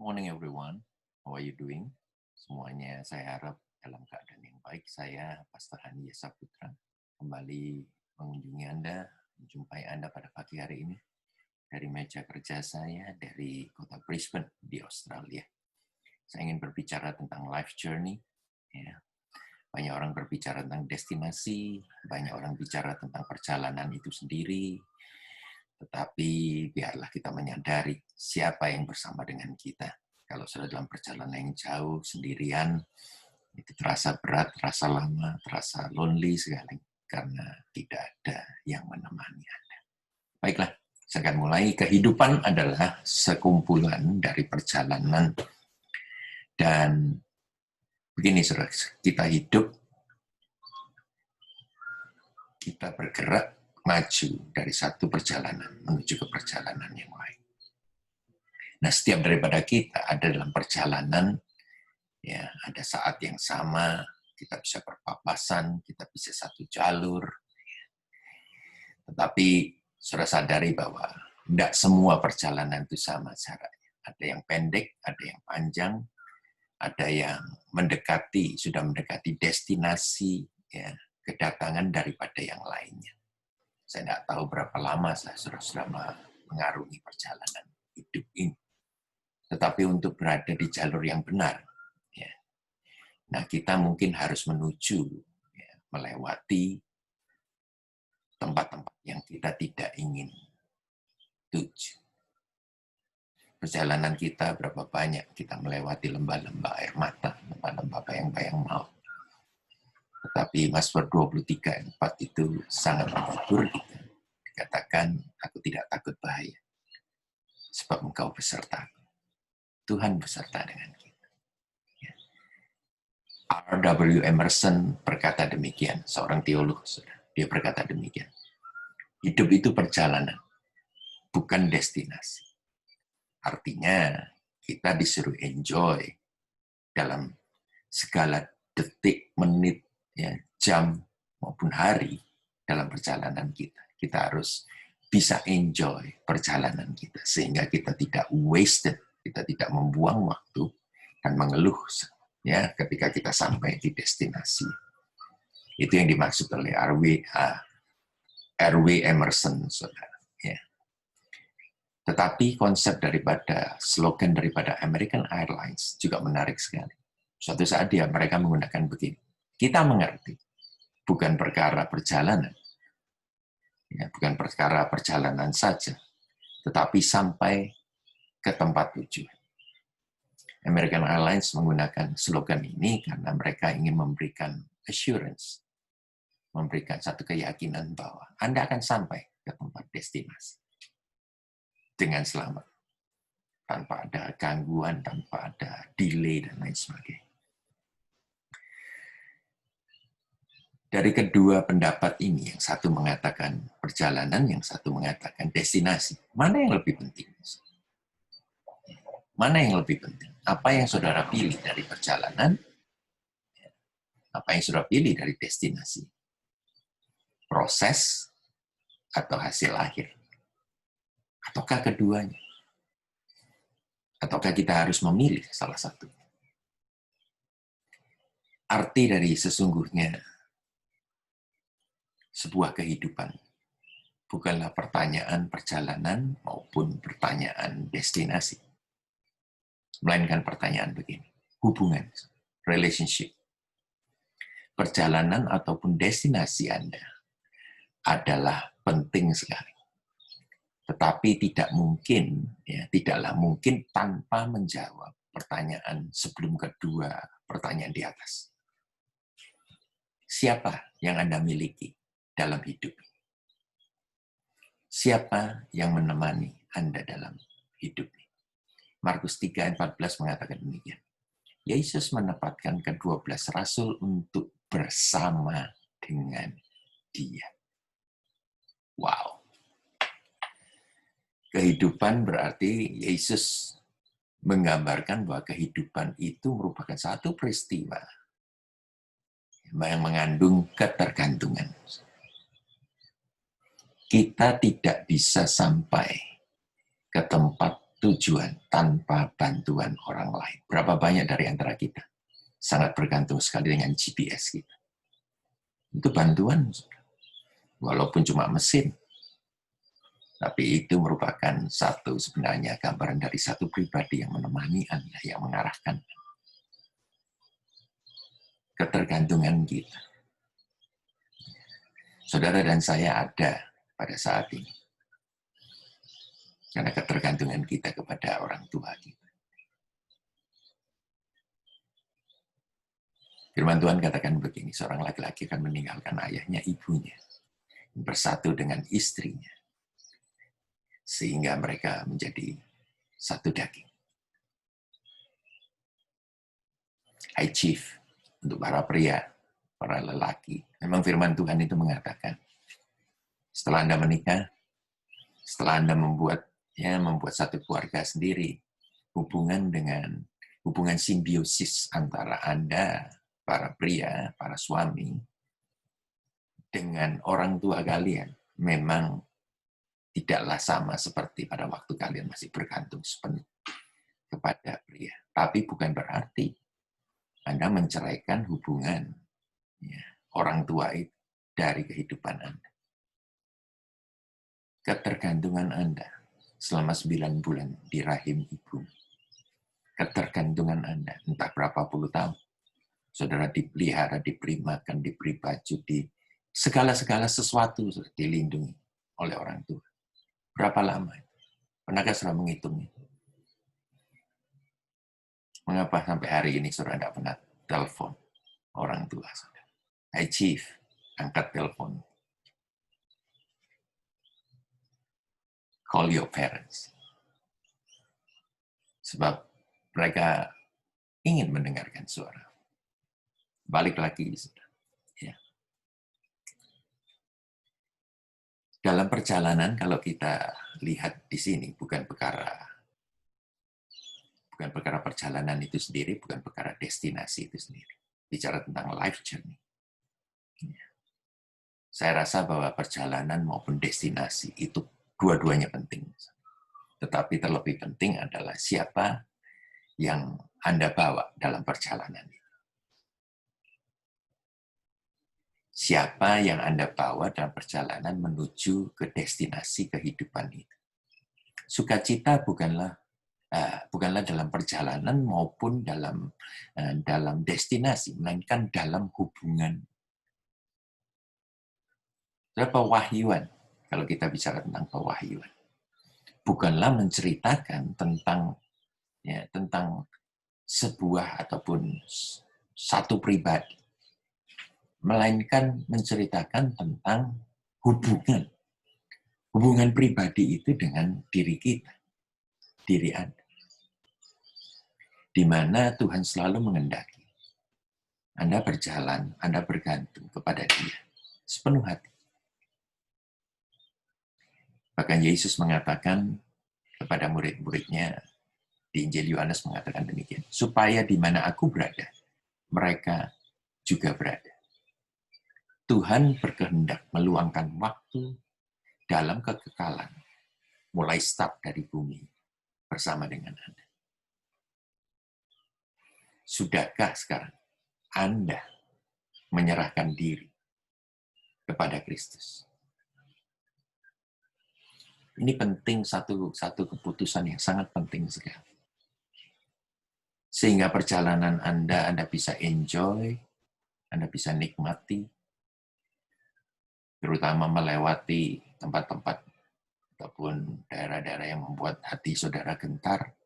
Morning everyone, how are you doing? Semuanya saya harap dalam keadaan yang baik. Saya Pastor Hani Yesaputra kembali mengunjungi Anda, menjumpai Anda pada pagi hari ini dari meja kerja saya dari kota Brisbane di Australia. Saya ingin berbicara tentang life journey. Ya. Banyak orang berbicara tentang destinasi, banyak orang bicara tentang perjalanan itu sendiri, tetapi biarlah kita menyadari siapa yang bersama dengan kita. Kalau sudah dalam perjalanan yang jauh, sendirian, itu terasa berat, terasa lama, terasa lonely sekali, karena tidak ada yang menemani Anda. Baiklah, saya akan mulai. Kehidupan adalah sekumpulan dari perjalanan. Dan begini, saudara, kita hidup, kita bergerak maju dari satu perjalanan menuju ke perjalanan yang lain. Nah, setiap daripada kita ada dalam perjalanan, ya ada saat yang sama, kita bisa berpapasan, kita bisa satu jalur. Tetapi sudah sadari bahwa tidak semua perjalanan itu sama caranya. Ada yang pendek, ada yang panjang, ada yang sudah mendekati destinasi, ya, kedatangan daripada yang lainnya. Saya tidak tahu berapa lama saya sudah mengarungi perjalanan hidup ini. Tetapi untuk berada di jalur yang benar, ya, nah kita mungkin harus menuju, ya, melewati tempat-tempat yang kita tidak ingin tuju. Perjalanan kita berapa banyak kita melewati lembah-lembah air mata, lembah-lembah bayang-bayang maut. Tetapi Mazmur 23:4 itu sangat menghibur kita. Dikatakan, aku tidak takut bahaya, sebab engkau beserta. Tuhan beserta dengan kita. Ya. R.W. Emerson berkata demikian, seorang teolog. Dia berkata demikian. Hidup itu perjalanan, bukan destinasi. Artinya, kita disuruh enjoy dalam segala detik, menit, ya, jam, maupun hari dalam perjalanan kita. Kita harus bisa enjoy perjalanan kita, sehingga kita tidak wasted, kita tidak membuang waktu dan mengeluh, ya, ketika kita sampai di destinasi. Itu yang dimaksud oleh R.W. Emerson, saudara. Ya. Tetapi konsep daripada slogan daripada American Airlines juga menarik sekali. Suatu saat mereka menggunakan begini. Kita mengerti, bukan perkara perjalanan, ya, bukan perkara perjalanan saja, tetapi sampai ke tempat tujuan. American Airlines menggunakan slogan ini karena mereka ingin memberikan assurance, memberikan satu keyakinan bahwa Anda akan sampai ke tempat destinasi dengan selamat, tanpa ada gangguan, tanpa ada delay, dan lain sebagainya. Dari kedua pendapat ini, yang satu mengatakan perjalanan, yang satu mengatakan destinasi. Mana yang lebih penting? Mana yang lebih penting? Apa yang saudara pilih dari perjalanan? Apa yang saudara pilih dari destinasi? Proses atau hasil akhir? Ataukah keduanya? Ataukah kita harus memilih salah satu? Arti dari sesungguhnya sebuah kehidupan bukanlah pertanyaan perjalanan maupun pertanyaan destinasi, melainkan pertanyaan begini, hubungan, relationship. Perjalanan ataupun destinasi Anda adalah penting sekali. Tetapi tidaklah mungkin tanpa menjawab pertanyaan sebelum kedua pertanyaan di atas. Siapa yang Anda miliki dalam hidup? Siapa yang menemani Anda dalam hidup? Markus 3:14 mengatakan demikian. Yesus menempatkan ke-12 rasul untuk bersama dengan Dia. Wow. Kehidupan berarti Yesus menggambarkan bahwa kehidupan itu merupakan satu peristiwa yang mengandung ketergantungan. Kita tidak bisa sampai ke tempat tujuan tanpa bantuan orang lain. Berapa banyak dari antara kita sangat bergantung sekali dengan GPS kita. Itu bantuan, walaupun cuma mesin. Tapi itu merupakan sebenarnya gambaran dari satu pribadi yang menemani Anda, yang mengarahkan ketergantungan kita. Saudara dan saya ada pada saat ini. Karena ketergantungan kita kepada orang tua kita. Firman Tuhan katakan begini, seorang laki-laki akan meninggalkan ayahnya, ibunya, bersatu dengan istrinya, sehingga mereka menjadi satu daging. Hai chief, untuk para pria, para lelaki. Memang firman Tuhan itu mengatakan, setelah Anda menikah, setelah Anda membuat satu keluarga sendiri, hubungan simbiosis antara Anda, para pria, para suami, dengan orang tua kalian, memang tidaklah sama seperti pada waktu kalian masih bergantung sepenuh kepada pria. Tapi bukan berarti Anda menceraikan hubungan orang tua itu dari kehidupan Anda. Ketergantungan Anda selama 9 bulan di rahim ibu. Ketergantungan Anda entah berapa puluh tahun. Saudara dipelihara, diberi makan, diberi baju, segala sesuatu dilindungi oleh orang tua. Berapa lama? Pernahkah saudara menghitungnya? Mengapa sampai hari ini saudara tidak pernah telepon orang tua saudara? Hai chief, angkat telepon. Call your parents. Sebab mereka ingin mendengarkan suara. Balik lagi, saudara. Ya. Dalam perjalanan, kalau kita lihat di sini, bukan perkara perjalanan itu sendiri, bukan perkara destinasi itu sendiri. Bicara tentang life journey. Ya. Saya rasa bahwa perjalanan maupun destinasi itu dua-duanya penting. Tetapi terlebih penting adalah siapa yang Anda bawa dalam perjalanan itu. Siapa yang Anda bawa dalam perjalanan menuju ke destinasi kehidupan itu. Sukacita bukanlah dalam perjalanan maupun dalam destinasi, melainkan dalam hubungan. Pewahyuan, kalau kita bicara tentang pewahyuan, bukanlah menceritakan tentang sebuah ataupun satu pribadi, melainkan menceritakan tentang hubungan pribadi itu dengan diri kita, diri Anda. Di mana Tuhan selalu mengendaki. Anda berjalan, Anda bergantung kepada Dia sepenuh hati. Bahkan Yesus mengatakan kepada murid-muridnya di Injil Yohanes mengatakan demikian, supaya di mana aku berada, mereka juga berada. Tuhan berkehendak meluangkan waktu dalam kekekalan, mulai start dari bumi bersama dengan Anda. Sudahkah sekarang Anda menyerahkan diri kepada Kristus? Ini penting, satu keputusan yang sangat penting sekali. Sehingga perjalanan Anda bisa enjoy, Anda bisa nikmati, terutama melewati tempat-tempat ataupun daerah-daerah yang membuat hati saudara gentar.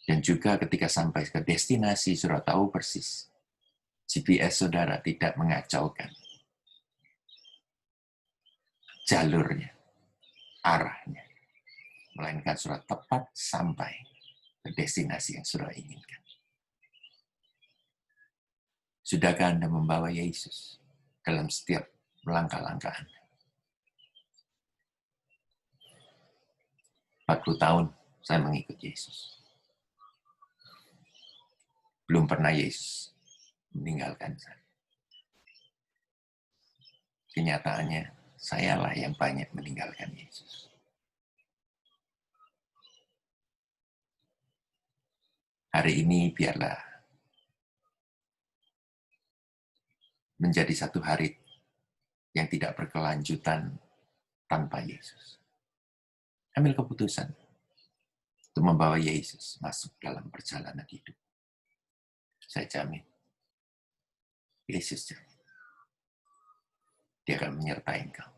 Dan juga ketika sampai ke destinasi, saudara tahu persis. GPS saudara tidak mengacaukan jalurnya, arahnya. Melainkan saudara tepat sampai ke destinasi yang saudara inginkan. Sudahkah Anda membawa Yesus dalam setiap langkah-langkah Anda? 40 tahun saya mengikut Yesus. Belum pernah Yesus meninggalkan saya. Kenyataannya, sayalah yang banyak meninggalkan Yesus. Hari ini biarlah menjadi satu hari yang tidak berkelanjutan tanpa Yesus. Ambil keputusan untuk membawa Yesus masuk dalam perjalanan hidup. Saya jamin, Yesus jamin, Dia akan menyertai engkau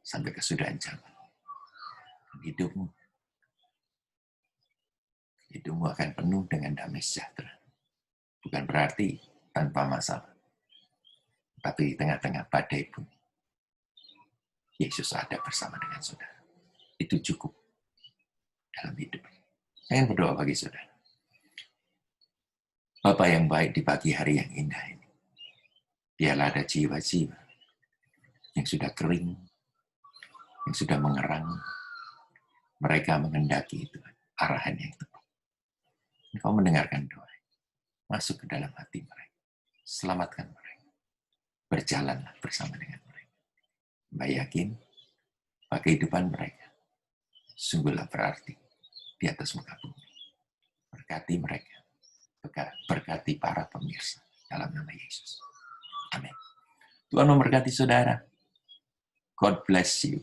sampai kesudahan zaman. Hidupmu akan penuh dengan damai sejahtera. Bukan berarti tanpa masalah. Tapi di tengah-tengah badai pun, Yesus ada bersama dengan saudara. Itu cukup dalam hidup. Saya ingin berdoa bagi saudara. Bapa yang baik di pagi hari yang indah ini. Biarlah ada jiwa-jiwa yang sudah kering, yang sudah mengerang. Mereka mengendaki itu arahan yang tepat. Engkau mendengarkan doa. Masuk ke dalam hati mereka. Selamatkan mereka. Berjalanlah bersama dengan mereka. Mbak yakin, kehidupan mereka sungguhlah berarti di atas muka bumi. Berkati mereka. Berkati para pemirsa dalam nama Yesus. Amin. Tuhan memberkati saudara. God bless you.